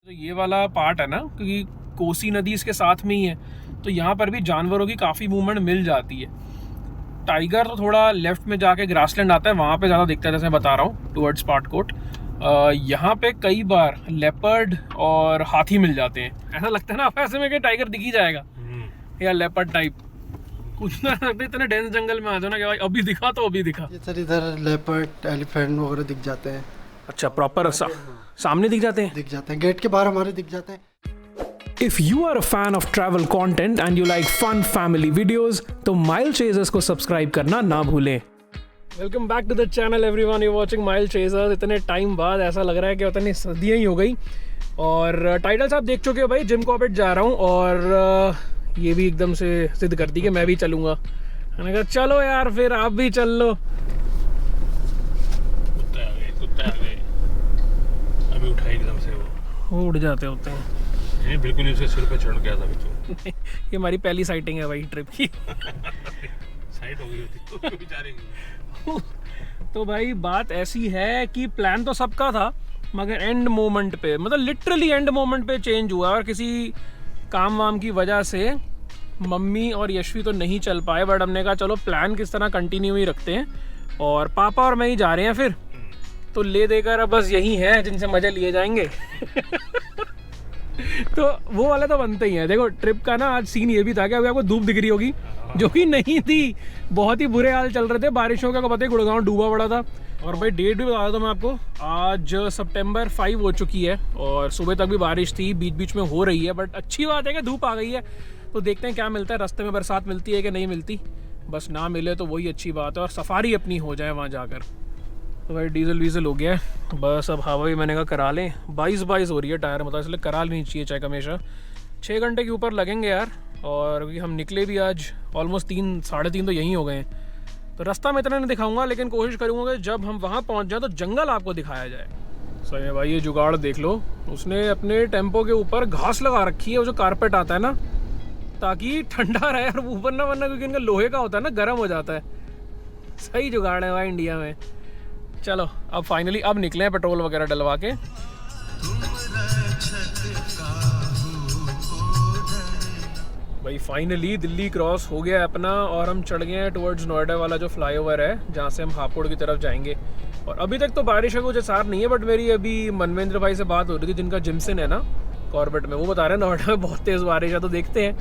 तो ये वाला पार्ट है ना, क्योंकि कोसी नदी इसके साथ में ही है, तो यहाँ पर भी जानवरों की काफ़ी मूवमेंट मिल जाती है। टाइगर तो थोड़ा लेफ्ट में जाके ग्रासलैंड आता है, वहाँ पे ज़्यादा दिखता है, जैसे बता रहा हूँ टुवर्ड्स पाटकोट। यहाँ पे कई बार लेपर्ड और हाथी मिल जाते हैं। ऐसा लगता है ना ऐसे में कि टाइगर दिख ही जाएगा या लेपर्ड टाइप कुछ ना। इतने डेंस जंगल में आ जाओ ना कि भाई अभी दिखा तो अभी दिखा। ये सर इधर लेपर्ड एलिफेंट वगैरह दिख जाते हैं। अच्छा, प्रॉपर सामने दिख जाते हैं? दिख जाते हैं, गेट के बाहर हमारे दिख जाते हैं। If you are a fan of travel content and you like fun family videos, तो Mile Chasers को सब्सक्राइब करना ना भूलें। Welcome back to the channel everyone, you watching Mile Chasers. इतने टाइम बाद ऐसा लग रहा है कि पता नहीं सर्दियाँ ही हो गई। और टाइटल्स आप देख चुके हो भाई, जिम कॉर्बेट जा रहा हूँ और ये भी एकदम से जिद कर दी कि मैं भी चलूँगा। मैंने कहा चलो यार फिर आप भी चल लो। कुत्ते आ गए अभी उठाई एकदम से, वो उड़ जाते होते हैं। नहीं बिल्कुल नहीं, उसके सिर पे चढ़ गया था अभी तो। ये हमारी पहली साइटिंग है भाई ट्रिप की। साइड हो गई होती तो बेचारे की। तो भाई बात ऐसी है कि प्लान तो सबका था, मगर एंड मोमेंट पे, मतलब लिटरली एंड मोमेंट पे चेंज हुआ और किसी काम वाम की वजह से मम्मी और यशवी तो नहीं चल पाए। बट हमने कहा चलो प्लान किस तरह कंटिन्यू ही रखते हैं, और पापा और मैं ही जा रहे हैं फिर, तो ले देकर अब बस यही है जिनसे मजे लिए जाएंगे। तो वो वाले तो बनते ही हैं। देखो ट्रिप का ना आज सीन ये भी था कि अभी आपको धूप दिख रही होगी, जो कि नहीं थी। बहुत ही बुरे हाल चल रहे थे, बारिशों का पता है, गुड़गांव डूबा पड़ा था। और भाई डेट भी बता दूँ मैं आपको, आज सितंबर 5 हो चुकी है और सुबह तक भी बारिश थी, बीच बीच में हो रही है। बट अच्छी बात है कि धूप आ गई है, तो देखते हैं क्या मिलता है। रास्ते में बरसात मिलती है कि नहीं मिलती, बस ना मिले तो वही अच्छी बात है और सफारी अपनी हो जाए वहाँ जाकर। तो भाई डीजल वीजल हो गया है, बस अब हवा भी मैंने कहा करा लें। 22 हो रही है टायर, मतलब इसलिए करा लेनी चाहिए चेक हमेशा। 6 घंटे के ऊपर लगेंगे यार, और हम निकले भी आज ऑलमोस्ट 3 साढ़े 3 तो यहीं हो गए हैं। तो रास्ता मैं इतना नहीं दिखाऊंगा, लेकिन कोशिश करूँगा कि जब हम वहाँ पहुँच जाए तो जंगल आपको दिखाया जाए। सही है भाई, ये जुगाड़ देख लो, उसने अपने टेम्पो के ऊपर घास लगा रखी है, वो जो कारपेट आता है ना, ताकि ठंडा रहे और ऊपर ना, वरना क्योंकि इनका लोहे का होता है ना, गर्म हो जाता है। सही जुगाड़ है भाई इंडिया में। चलो अब फाइनली अब निकले हैं पेट्रोल वगैरह डलवा के। भाई फाइनली दिल्ली क्रॉस हो गया है अपना, और हम चढ़ गए हैं टुवर्ड्स नोएडा वाला जो फ्लाईओवर है, जहाँ से हम हापुड़ की तरफ जाएंगे। और अभी तक तो बारिश का कुछ असर नहीं है, बट मेरी अभी मनवेंद्र भाई से बात हो रही थी, जिनका जिमसन है ना कॉर्बेट में, वो बता रहे हैं नोएडा में बहुत तेज़ बारिश है, तो देखते हैं।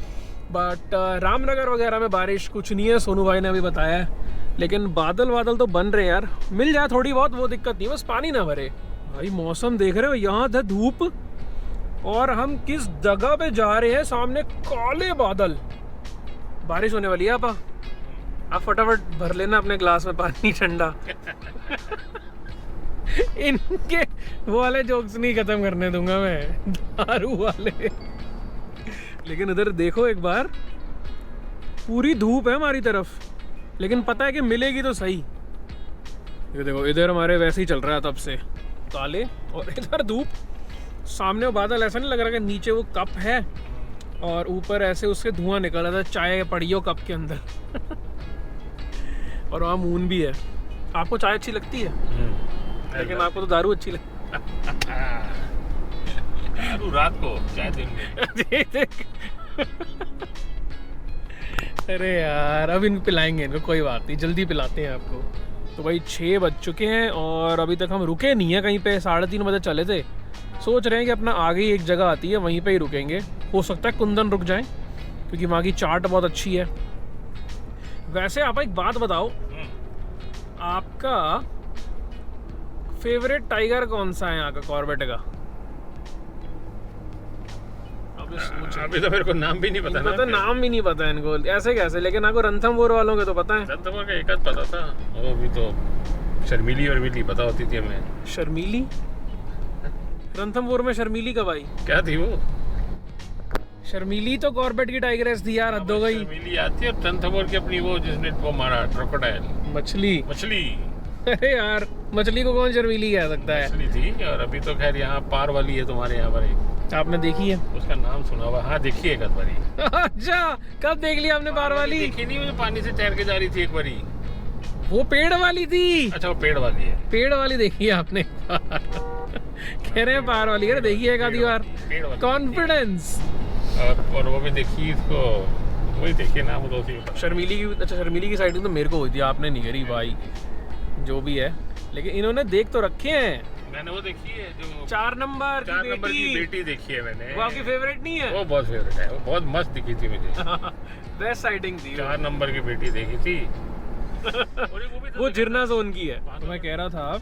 बट रामनगर वगैरह में बारिश कुछ नहीं है, सोनू भाई ने अभी बताया है। लेकिन बादल तो बन रहे हैं यार, मिल जाए थोड़ी बहुत वो दिक्कत नहीं, बस पानी ना भरे। भाई मौसम देख रहे हो, यहाँ था धूप और हम किस जगह पे जा रहे हैं, सामने काले बादल। बारिश होने वाली है। आप फटाफट भर लेना अपने ग्लास में पानी ठंडा। इनके वो वाले जोक्स नहीं खत्म करने दूंगा मैं, दारू वाले। लेकिन इधर देखो एक बार, पूरी धूप है हमारी तरफ, लेकिन पता है कि मिलेगी तो सही। ये देखो इधर हमारे वैसे ही चल रहा है तब से, काले, और इधर धूप, सामने वो बादल। ऐसा नहीं लग रहा कि नीचे वो कप है और ऊपर ऐसे उससे धुआं निकल रहा था, चाय पड़ी हो कप के अंदर। और वहाँ मून भी है। आपको चाय अच्छी लगती है, लेकिन आपको तो दारू अच्छी लगती है। दारू रात को, चाय दिन में। अरे यार अब इनको पिलाएंगे, इनको कोई बात नहीं, जल्दी पिलाते हैं आपको। तो भाई 6 बज चुके हैं और अभी तक हम रुके नहीं है कहीं पे। 3:30 बजे चले थे, सोच रहे हैं कि अपना आगे ही एक जगह आती है, वहीं पे ही रुकेंगे। हो सकता है कुंदन रुक जाएं, क्योंकि वहाँ की चाट बहुत अच्छी है। वैसे आप एक बात बताओ, आपका फेवरेट टाइगर कौन सा है यहाँ का कॉर्बेट का? अभी तो मेरे को नाम भी नहीं पता ना। नाम भी नहीं पता इनको, ऐसे कैसे? लेकिन आपको रणथंभौर वालों के तो पता है। रणथंभौर का एक आध पता था, वो भी तो शर्मीली वर्मीली पता होती थी हमें। शर्मीली? रणथंभौर में शर्मीली कब आई? क्या थी वो? शर्मीली तो कॉर्बेट की टाइगरेस थी यार, हद हो गई। शर्मीली आती है, रणथंभौर की अपनी वो जिसने वो मारा क्रोकोडाइल, मछली। अरे यार मछली को कौन शर्मीली कह सकता है? मछली थी। और अभी तो खैर यहाँ पार वाली है तुम्हारे यहाँ पर एक, आपने देखी है? उसका नाम सुना हुआ? हाँ देखी है एक बारी। अच्छा कब देख लिया आपने पार वाली? देखी नहीं, मुझे पानी से तैर के जा रही थी एक बारी। वो पेड़ वाली थी। अच्छा वो पेड़ वाली है। पेड़ वाली देखी है आपने? कह रहे हैं पार वाली है, देखिए एक आधी बार कॉन्फिडेंस। और वो भी देखी इसको, वही देखिए ना वो दोस्ती। शर्मीली की, अच्छा शर्मीली की साइडिंग तो मेरे को हुई थी, आपने नहीं करी भाई, जो भी है, लेकिन इन्होंने देख तो रखे हैं। मैंने वो देखी है जो 4 नंबर की बेटी देखी है मैंने। वो आपकी फेवरेट नहीं है? वो बहुत फेवरेट है, वो बहुत मस्त दिखी थी मुझे। बेस्ट साइडिंग थी। 4 नंबर की बेटी देखी थी। और वो भी वो जिरना जोन की है। तो मैं कह रहा था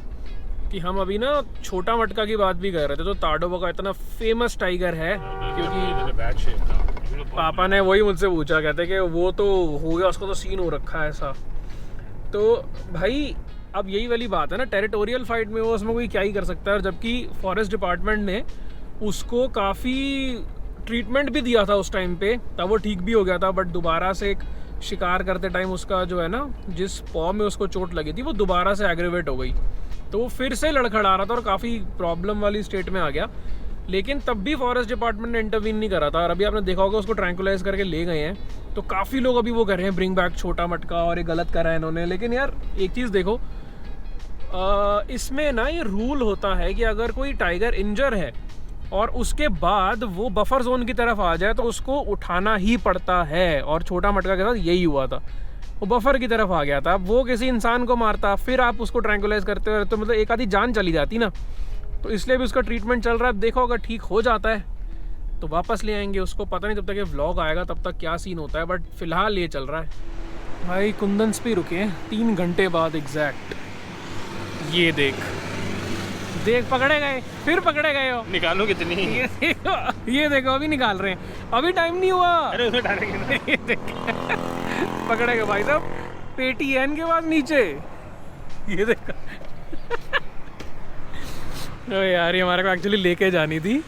कि हम अभी ना छोटा मटका की बात भी कर रहे थे, तो ताडोबा का इतना फेमस टाइगर है, क्योंकि पापा ने वही मुझसे पूछा, कहते कि वो तो हो गया, उसका तो सीन हो रखा है ऐसा। तो भाई अब यही वाली बात है ना, टेरिटोरियल फाइट में वो उसमें कोई क्या ही कर सकता है, और जबकि फॉरेस्ट डिपार्टमेंट ने उसको काफ़ी ट्रीटमेंट भी दिया था उस टाइम पे, तब वो ठीक भी हो गया था, बट दोबारा से एक शिकार करते टाइम उसका जो है ना, जिस पॉ में उसको चोट लगी थी वो दोबारा से एग्रेवेट हो गई, तो वो फिर से लड़खड़ा रहा था और काफ़ी प्रॉब्लम वाली स्टेट में आ गया। लेकिन तब भी फॉरेस्ट डिपार्टमेंट ने इंटरवीन नहीं करा था, और अभी आपने देखा होगा उसको ट्रैंकुलाइज करके ले गए हैं, तो काफ़ी लोग अभी वो कर रहे हैं ब्रिंग बैक छोटा मटका, और ये गलत करा है इन्होंने। लेकिन यार एक चीज़ देखो, इसमें ना ये रूल होता है कि अगर कोई टाइगर इंजर है और उसके बाद वो बफर जोन की तरफ आ जाए तो उसको उठाना ही पड़ता है, और छोटा मटका के साथ यही हुआ था, वो बफर की तरफ आ गया था। अब वो किसी इंसान को मारता, फिर आप उसको ट्रैंकुलाइज करते हो, तो मतलब एक आधी जान चली जाती ना, तो इसलिए भी उसका ट्रीटमेंट चल रहा है। अब देखो अगर ठीक हो जाता है तो वापस ले आएंगे उसको, पता नहीं तब तक ये व्लॉग आएगा तब तक क्या सीन होता है, बट फिलहाल ये चल रहा है। भाई कुंदन्स पे रुके हैं 3 घंटे बाद एग्जैक्ट। ये देख पकड़े गए, फिर पकड़े गए हो। निकालो कितनी? ये देखो अभी निकाल रहे हैं, अभी टाइम नहीं हुआ। अरे उसमें डालेंगे ना। ये देख पकड़े गए भाई साहब, पेटी है इनके बाद नीचे, ये देखो। तो यार ये हमारे को एक्चुअली लेके जानी थी,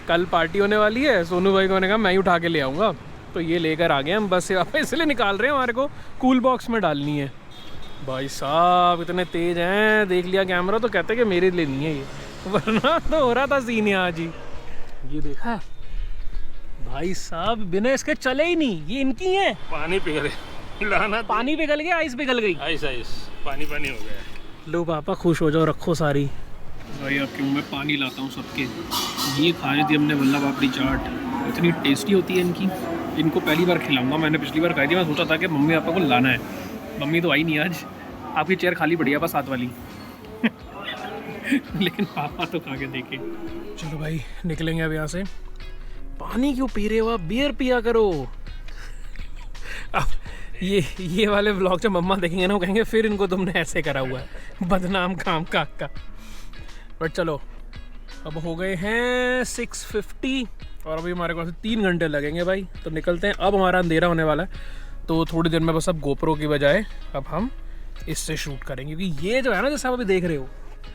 कल पार्टी होने वाली है, सोनू भाई को ने कहा मैं ही उठा के ले आऊँगा, तो ये लेकर आ गए हम बस से वापस, इसलिए निकाल रहे हैं, हमारे को कूल बॉक्स में डालनी है। भाई साहब इतने तेज हैं, देख लिया कैमरा तो कहते हैं कि मेरे लिए नहीं है ये, वरना तो हो रहा था सीन यहाँ जी। ये देखा भाई साहब, बिना इसके चले ही नहीं, ये इनकी है। पानी पिघले, लाना पानी पिघल गया, आइस पिघल गई, आइस पानी हो गया। लो पापा खुश हो जाओ, रखो सारी। भाई आपके मुँह में पानी लाता हूँ सबके। ये खाई थी हमने वल्लभ पापड़ी चाट, इतनी टेस्टी होती है इनकी, इनको पहली बार खिलाऊंगा, मैंने पिछली बार खाई थी, मैं सोचा था कि मम्मी पापा को लाना है, मम्मी तो आई नहीं आज, आपकी चेयर खाली पड़ी है बस साथ वाली। लेकिन पापा तो खा के देखे। चलो भाई निकलेंगे अब यहाँ से। पानी क्यों पी रहे हो आप, बियर पिया करो। अब ये वाले व्लॉग जब मम्मा देखेंगे ना, वो कहेंगे फिर इनको तुमने ऐसे करा हुआ है, बदनाम काम का। बट चलो अब हो गए हैं 6:50 और अभी हमारे पास 3 घंटे लगेंगे भाई, तो निकलते हैं। अब हमारा अंधेरा होने वाला है, तो थोड़ी देर में बस अब गोप्रो की बजाय अब हम इससे शूट करेंगे, क्योंकि ये जो है ना, जैसे आप अभी देख रहे हो,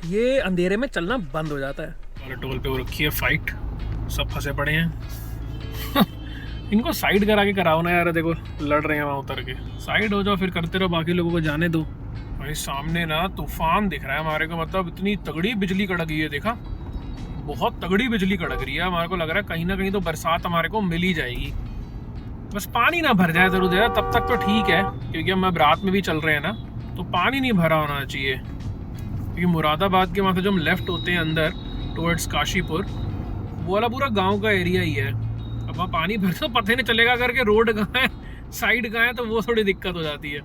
ये अंधेरे में चलना बंद हो जाता है। हमारे टोल पे वो रखी है फाइट, सब फंसे पड़े हैं। इनको साइड करा के कराओ ना यार, देखो लड़ रहे हैं वहाँ उतर के, साइड हो जाओ फिर करते रहो, बाकी लोगों को जाने दो। भाई सामने ना तूफान दिख रहा है हमारे को, मतलब इतनी तगड़ी बिजली कड़क रही है, देखा बहुत तगड़ी बिजली कड़क रही है। हमारे को लग रहा है कहीं ना कहीं तो बरसात हमारे को मिल ही जाएगी, बस पानी ना भर जाए जरूर, तब तक तो ठीक है, क्योंकि हम अब रात में भी चल रहे हैं ना, तो पानी नहीं भरा होना चाहिए। क्योंकि मुरादाबाद के वहाँ से जो हम लेफ्ट होते हैं अंदर टुवर्ड्स काशीपुर, वो वाला पूरा गांव का एरिया ही है। अब वहाँ पानी भर तो पता ही नहीं चलेगा करके रोड कहाँ है, साइड कहाँ है, तो वो थोड़ी दिक्कत हो जाती है।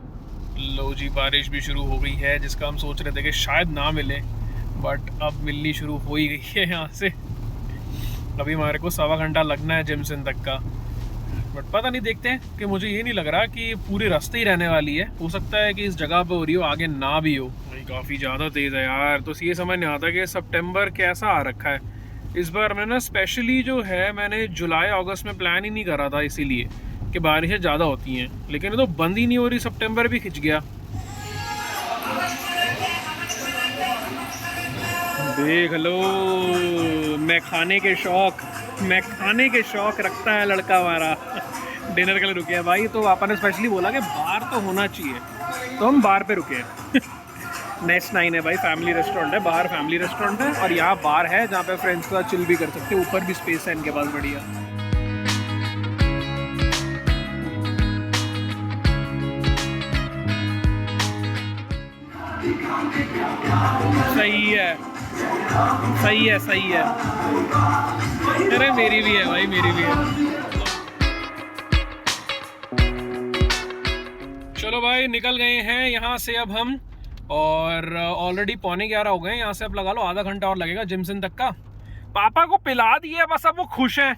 लो जी बारिश भी शुरू हो गई है, जिसका हम सोच रहे थे कि शायद ना मिले, बट अब मिलनी शुरू हो ही गई है यहाँ से। अभी हमारे को 1.25 घंटा लगना है जिमसन तक का, बट पता नहीं, देखते हैं। कि मुझे ये नहीं लग रहा कि पूरी रास्ते ही रहने वाली है, हो सकता है कि इस जगह पे हो रही हो, आगे ना भी हो। भाई काफ़ी ज़्यादा तेज़ है यार, तो ये समझ नहीं आता कि सितंबर कैसा आ रखा है इस बार। मैंने ना स्पेशली जो है, मैंने जुलाई अगस्त में प्लान ही नहीं करा था, इसीलिए कि बारिशें ज़्यादा होती हैं, लेकिन ये तो बंद ही नहीं हो रही, सितंबर भी खिंच गया। देख लो, मैं खाने के शौक रखता है लड़का हमारा। डिनर के लिए रुके हैं भाई, तो पापा ने स्पेशली बोला कि बार तो होना चाहिए, तो हम बार पे रुके हैं। नेक्स्ट 9 है भाई, फैमिली रेस्टोरेंट है, बाहर फैमिली रेस्टोरेंट है, और यहाँ बार है जहाँ पे फ्रेंड्स के साथ चिल भी कर सकते हैं, ऊपर भी स्पेस है इनके पास बढ़िया। सही है, सही है सही है। अरे मेरी भी है भाई, मेरी भी है। चलो भाई निकल गए हैं यहाँ से अब हम, और ऑलरेडी 11:45 हो गए। यहाँ से अब लगा लो आधा घंटा और लगेगा जिमसन तक का। पापा को पिला दिया बस, अब वो खुश हैं।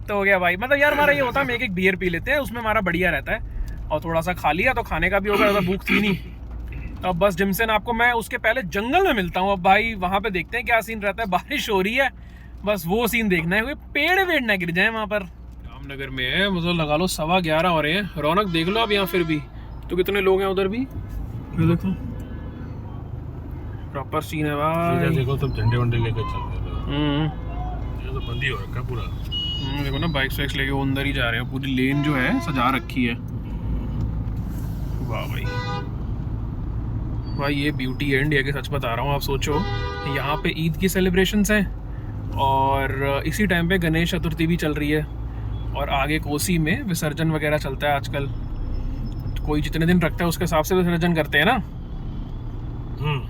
तो हो गया भाई। मतलब यार हमारा ये होता है हम एक बियर पी लेते हैं, उसमें हमारा बढ़िया रहता है, और थोड़ा सा खा लिया तो खाने का भी होगा, ज़्यादा भूख थी नहीं। तो अब बस जिमसन आपको मैं उसके पहले जंगल में मिलता हूँ। अब भाई वहाँ पे देखते हैं क्या सीन रहता है। बारिश हो रही है, बस वो सीन देखना है, कोई पेड़ वेड़ ना गिर जाए वहाँ पर। रामनगर में है, मतलब लगा लो 11:15 हो रहे हैं। रौनक देख लो अब यहाँ फिर भी तो कितने लोग हैं उधर भी, ये देखो प्रॉपर सीन है भाई। देखो सब झंडे वंडे लेकर चल रहे हैं, ये तो बंदी हो रखा है पूरा। देखो ना बाइक्स वाइक्स लेके वो अंदर ही जा रहे हैं, पूरी लेन जो है सजा रखी है। वाह भाई भाई, ये ब्यूटी है इंडिया की, सच बता रहा हूँ। आप सोचो यहाँ पे ईद की सेलिब्रेशंस हैं, और इसी टाइम पे गणेश चतुर्थी भी चल रही है, और आगे कोसी में विसर्जन वगैरह चलता है आजकल। कोई जितने दिन रखता है उसके हिसाब से विसर्जन करते हैं ना,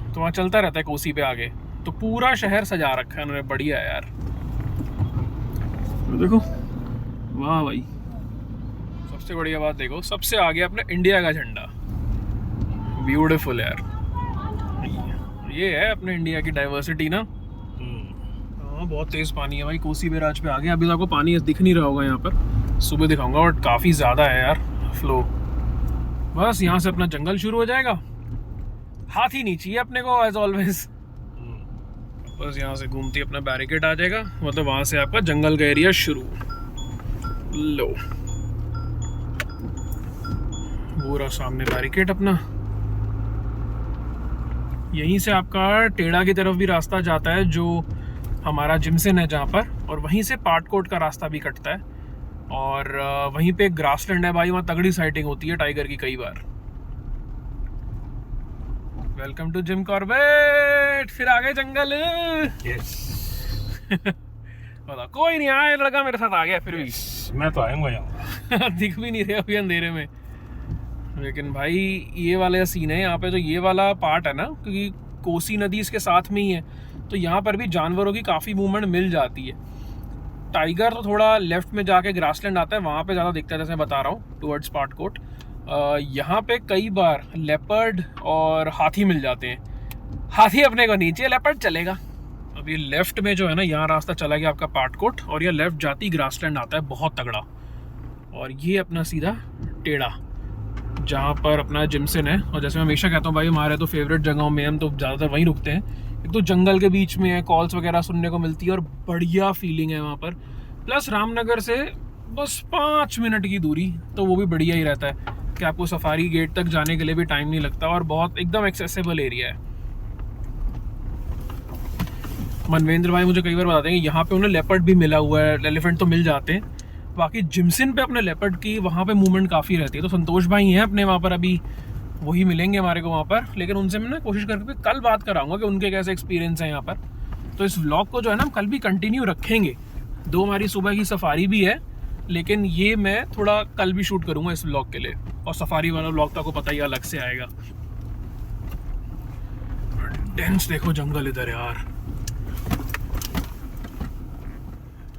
तो वहाँ चलता रहता है कोसी पे आगे। तो पूरा शहर सजा रखा है उन्होंने, बढ़िया है यार। देखो वाह भाई, सबसे बढ़िया बात देखो, सबसे आगे अपने इंडिया का झंडा, ब्यूटीफुल यार। ये है अपने इंडिया की डाइवर्सिटी ना। हाँ बहुत तेज पानी है भाई, कोसी बैराज पे आ गए। अभी तो आपको पानी दिख नहीं रहा होगा यहाँ पर, सुबह दिखाऊंगा, और काफ़ी ज़्यादा है यार फ्लो। बस यहाँ से अपना जंगल शुरू हो जाएगा। हाथी नहीं चाहिए अपने को एज ऑलवेज। बस यहाँ से घूमती अपना बैरिकेड आ जाएगा, मतलब वहाँ से आपका जंगल का एरिया शुरू। लो पूरा सामने बैरिकेड अपना। यहीं से आपका टेढ़ा की तरफ भी रास्ता जाता है, जो हमारा जिमसन है जहाँ पर, और वहीं से पाटकोट का रास्ता भी कटता है। और वहीं पे ग्रासलैंड है भाई, वहाँ तगड़ी साइटिंग होती है टाइगर की कई बार। वेलकम टू जिम कॉर्बेट, फिर आ गए जंगल। बता कोई नहीं आया, लड़का मेरे साथ आ गया फिर भी। मैं तो आऊंगा यहाँ। दिख भी नहीं रहे अभी अंधेरे में। लेकिन भाई ये वाला सीन है यहाँ पे, जो ये वाला पार्ट है ना, क्योंकि कोसी नदी इसके साथ में ही है, तो यहाँ पर भी जानवरों की काफ़ी मूवमेंट मिल जाती है। टाइगर तो थोड़ा लेफ्ट में जाके ग्रासलैंड आता है, वहाँ पे ज़्यादा दिखता है, जैसे बता रहा हूँ टुवर्ड्स पाटकोट। यहाँ पे कई बार लेपर्ड और हाथी मिल जाते हैं। हाथी अपने को नीचे, लेपर्ड चलेगा। अब ये लेफ्ट में जो है ना, यहाँ रास्ता चला गया आपका पाटकोट, और ये लेफ्ट जाती ग्रासलैंड आता है बहुत तगड़ा। और ये अपना सीधा टेढ़ा, जहाँ पर अपना जिमसन है। और जैसे मैं हमेशा कहता हूँ भाई, हमारे तो फेवरेट जगहों में हम तो ज़्यादातर वहीं रुकते हैं। एक तो जंगल के बीच में है, कॉल्स वगैरह सुनने को मिलती है, और बढ़िया फीलिंग है वहाँ पर। प्लस रामनगर से बस 5 मिनट की दूरी, तो वो भी बढ़िया ही रहता है कि आपको सफारी गेट तक जाने के लिए भी टाइम नहीं लगता, और बहुत एकदम एक्सेसिबल एरिया है। मनवेंद्र भाई मुझे कई बार बताते हैं कि यहाँ पे उन्हें लेपर्ड भी मिला हुआ है, एलिफेंट तो मिल जाते हैं। बाकी जिमसन पे अपने लेपर्ड की वहाँ पे मूवमेंट काफ़ी रहती है। तो संतोष भाई हैं अपने वहाँ पर, अभी वही मिलेंगे हमारे को वहाँ पर। लेकिन उनसे मैं कोशिश करके कल बात कराऊंगा कि उनके कैसे एक्सपीरियंस है यहाँ पर। तो इस व्लॉग को जो है ना हम कल भी कंटिन्यू रखेंगे। 2 हमारी सुबह की सफारी भी है, लेकिन ये मैं थोड़ा कल भी शूट करूँगा इस व्लॉग के लिए, और सफारी वाला व्लॉग तो आपको पता ही अलग से आएगा। डेंस देखो जंगल इधर यार,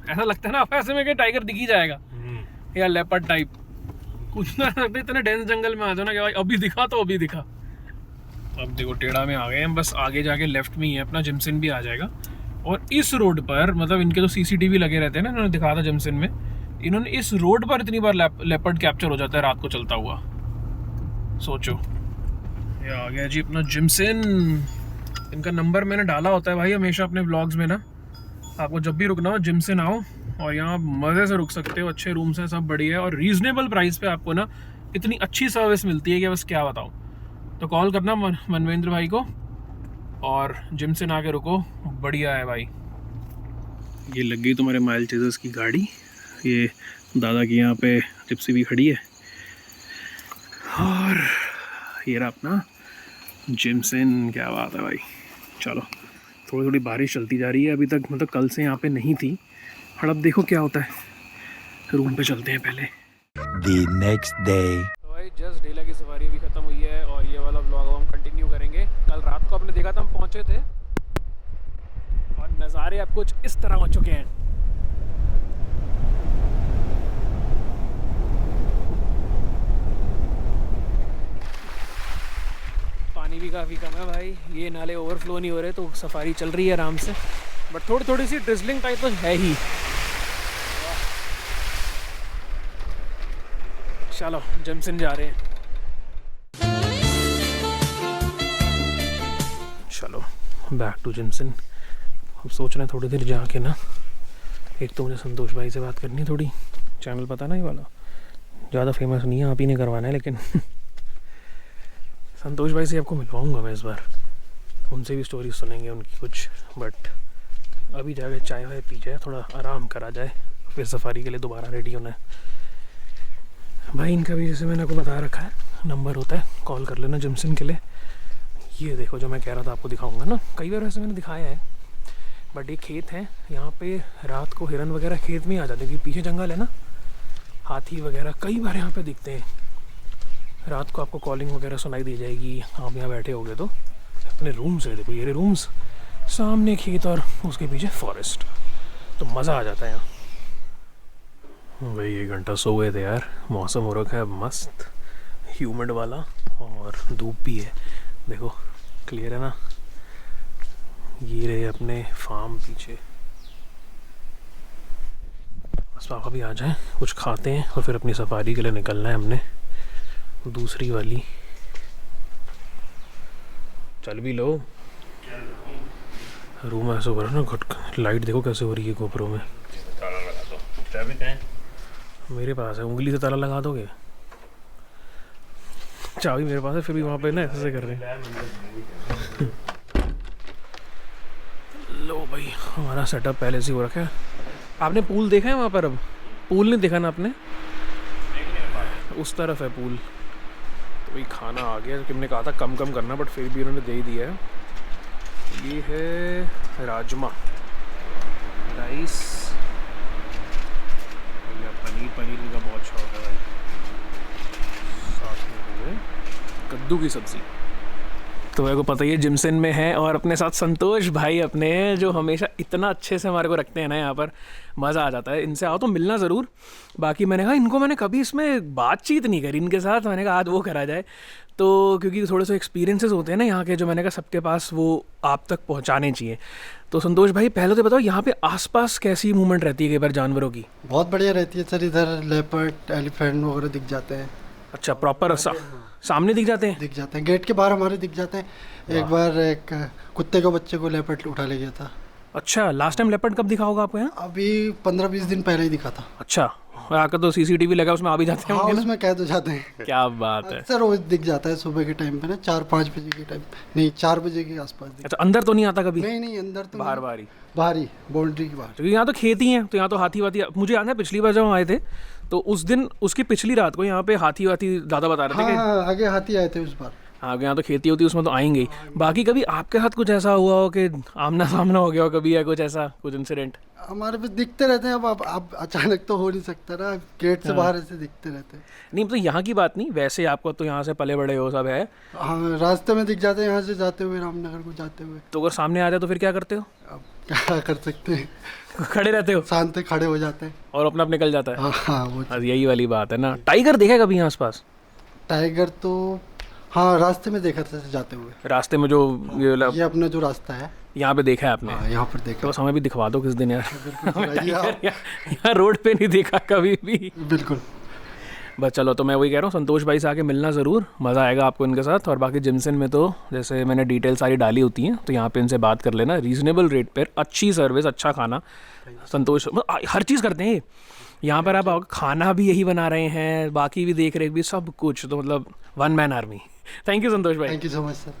ऐसा लगता है ना ऐसे में कि टाइगर दिख ही जाएगा या लेपर्ड टाइप, कुछ ना सकते। इतने डेंस जंगल में आ जाओ ना कि भाई अभी दिखा तो अभी दिखा। अब देखो टेढ़ा में आ गए हम, बस आगे जाके लेफ्ट में ही है अपना जिमसन भी आ जाएगा। और इस रोड पर, मतलब इनके तो CCTV लगे रहते हैं ना, इन्होंने दिखा था जिमसन में, इन्होंने इस रोड पर इतनी बार लेपर्ड कैप्चर हो जाता है रात को चलता हुआ। सोचो, ये आ गया जी अपना जिमसन। इनका नंबर मैंने डाला होता है भाई हमेशा अपने व्लॉग्स में ना, आपको जब भी रुकना हो जिमसन आओ, और यहाँ मज़े से रुक सकते हो। अच्छे रूम्स हैं, सब बढ़िया है, और रीजनेबल प्राइस पे आपको ना इतनी अच्छी सर्विस मिलती है कि बस क्या बताऊँ। तो कॉल करना मनवेंद्र भाई को, और जिमसन आके रुको, बढ़िया है भाई। ये लग गई तुम्हारे माइल चेजर्स की गाड़ी, ये दादा की यहाँ पे जिप्सी भी खड़ी है, और ये रहा अपना जिमसन। क्या बात है भाई। चलो थोड़ी थोड़ी बारिश चलती जा रही है अभी तक, मतलब कल से यहाँ पे नहीं थी, और अब देखो क्या होता है। रूम पे चलते हैं पहले। The next day. तो भाई जस्ट डेला की सवारी भी ख़त्म हुई है, और ये वाला व्लॉग हम कंटिन्यू करेंगे। कल रात को आपने देखा था हम पहुंचे थे और नज़ारे अब कुछ इस तरह हो चुके हैं। पानी भी काफ़ी कम है भाई, ये नाले ओवरफ्लो नहीं हो रहे तो सफारी चल रही है आराम से, बट थोड़ी थोड़ी सी ड्रिजलिंग टाइप तो है ही। चलो जमसन जा रहे हैं। चलो बैक टू जमसन। हम सोच रहे हैं थोड़ी देर जाके ना, एक तो मुझे संतोष भाई से बात करनी है थोड़ी, चैनल पता ना ये वाला ज़्यादा फेमस नहीं है, आप ही ने करवाना है, लेकिन संतोष भाई से आपको मिलवाऊंगा मैं इस बार, उनसे भी स्टोरी सुनेंगे उनकी कुछ। बट अभी जाके चाय वाय पी जाए, थोड़ा आराम करा जाए, फिर सफारी के लिए दोबारा रेडी होना है भाई। इनका भी जैसे मैंने आपको बता रखा है, नंबर होता है, कॉल कर लेना जमसन के लिए। ये देखो जो मैं कह रहा था आपको दिखाऊंगा ना, कई बार वैसे मैंने दिखाया है, बट ये खेत है, यहाँ पे रात को हिरन वगैरह खेत में ही आ जाते हैं, क्योंकि पीछे जंगल है ना, हाथी वगैरह कई बार यहाँ पे दिखते हैं। रात को आपको कॉलिंग वगैरह सुनाई दी जाएगी, आप यहाँ बैठे होगे तो। अपने रूम से देखो, ये रूम्स, सामने खेत और उसके पीछे फॉरेस्ट, तो मज़ा आ जाता है यहाँ भाई। 1 घंटा सो गए थे यार, मौसम हो रखा है मस्त ह्यूमिड वाला, और धूप भी है, देखो क्लियर है ना। ये रहे अपने फार्म पीछे, बस पापा भी आ जाएं, कुछ खाते हैं और फिर अपनी सफारी के लिए निकलना है हमने, दूसरी वाली। चल भी लो, रूम ऐसा हो रहा है ना, घट लाइट देखो कैसे हो रही है गोप्रो में। ताला लगा दो, चाबी कहाँ है? मेरे पास है, उंगली से ताला लगा दोगे? चाबी मेरे पास है, फिर भी वहाँ पे ना ऐसे कर रहे हैं। लो भाई, हमारा सेटअप पहले से हो रखा है। आपने पूल देखा है वहाँ पर? अब पूल नहीं देखा ना आपने? उस तरफ है पूल। तो भाई खाना आ गया, कि हमने कहा था कम कम करना, बट फिर भी उन्होंने दे दिया है। ये है राजमा राइस, पनीर का बहुत शौक है भाई, साथ में हुए कद्दू की सब्ज़ी। तो मेरे को पता ही है जिमसन में है, और अपने साथ संतोष भाई अपने, जो हमेशा इतना अच्छे से हमारे को रखते हैं ना, यहाँ पर मज़ा आ जाता है। इनसे आओ तो मिलना ज़रूर। बाकी मैंने कहा इनको मैंने कभी इसमें बातचीत नहीं करी इनके साथ, मैंने कहा आज वो करा जाए, तो क्योंकि थोड़े से एक्सपीरियंसेस होते हैं ना यहाँ के, जो मैंने कहा सबके पास वो आप तक पहुँचाने चाहिए। तो संतोष भाई पहले तो बताओ, यहाँ पे आसपास कैसी मूवमेंट रहती है कई बार जानवरों की? बहुत बढ़िया रहती है सर, इधर लेपर्ड एलिफेंट वगैरह दिख जाते हैं। अच्छा, प्रॉपर सामने दिख जाते हैं? दिख जाते हैं, गेट के बाहर हमारे दिख जाते हैं। एक बार एक कुत्ते के बच्चे को लेपर्ड उठा ले गया था। अच्छा, लास्ट टाइम लेपर्ड कब दिखा होगा आपको यहाँ? अभी 15-20 दिन पहले ही दिखा था। अच्छा, आकर तो CCTV लगा, उसमें आ भी जाते हैं? हाँ, उसमें कैद हो जाते हैं। क्या बात है सर, रोज दिख जाता है सुबह के टाइम पे ना, 4-5 बजे के टाइम, नहीं 4 बजे के आसपास। अच्छा, अंदर तो नहीं आता कभी? नहीं अंदर तो बाहर बाहर ही बाउंड्री के बाहर, क्योंकि यहाँ तो खेत ही है, तो यहाँ तो हाथी वाथी। मुझे याद है पिछली बार जब हम आए थे तो उस दिन, उसकी पिछली रात को यहाँ पे हाथी वाथी ज़्यादा बता रहे थे। हाँ, आगे हाथी आए थे उस बार। आगे यहाँ तो खेती होती है, उसमें तो आएंगे ही। बाकी कभी आपके साथ कुछ ऐसा हुआ हो कि आमना सामना हो गया हो कभी, या कुछ ऐसा कुछ इंसिडेंट? हमारे पे दिखते रहते हैं। अब अचानक तो हो नहीं सकता ना, गेट से बाहर ऐसे दिखते रहते हैं। नहीं मतलब यहाँ की बात नहीं, वैसे आपको तो यहाँ से पले बड़े हो सब है। हाँ, रास्ते में दिख जाते हैं, यहाँ से जाते हुए, रामनगर को जाते हुए। तो अगर सामने आ जाए तो फिर क्या करते हो? अब क्या कर सकते हैं, खड़े रहते हो? शांत खड़े हो जाते हैं और अपना आप निकल जाता है। हाँ, वो यही वाली बात है ना। टाइगर देखा है कभी यहाँ आसपास? टाइगर तो हाँ, रास्ते में देखा था जाते हुए। रास्ते में जो ये अपना जो रास्ता है यहाँ पे देखा है आपने? हाँ, यहाँ पर देखा। तो बस हमें भी दिखवा दो किस दिन यार। बिल्कुल यहाँ रोड पे नहीं देखा कभी भी। बिल्कुल। बस चलो, तो मैं वही कह रहा हूँ, संतोष भाई से आके मिलना ज़रूर, मज़ा आएगा आपको इनके साथ। और बाकी जिमसन में तो जैसे मैंने डिटेल सारी डाली होती हैं, तो यहाँ पे इनसे बात कर लेना। रीज़नेबल रेट पर अच्छी सर्विस, अच्छा खाना, संतोष हर चीज़ करते हैं यहाँ पर। आप खाना भी यही बना रहे हैं, बाकी भी देख रेख भी, सब कुछ, तो मतलब one man army. Thank you Santosh भाई। Thank you so much sir.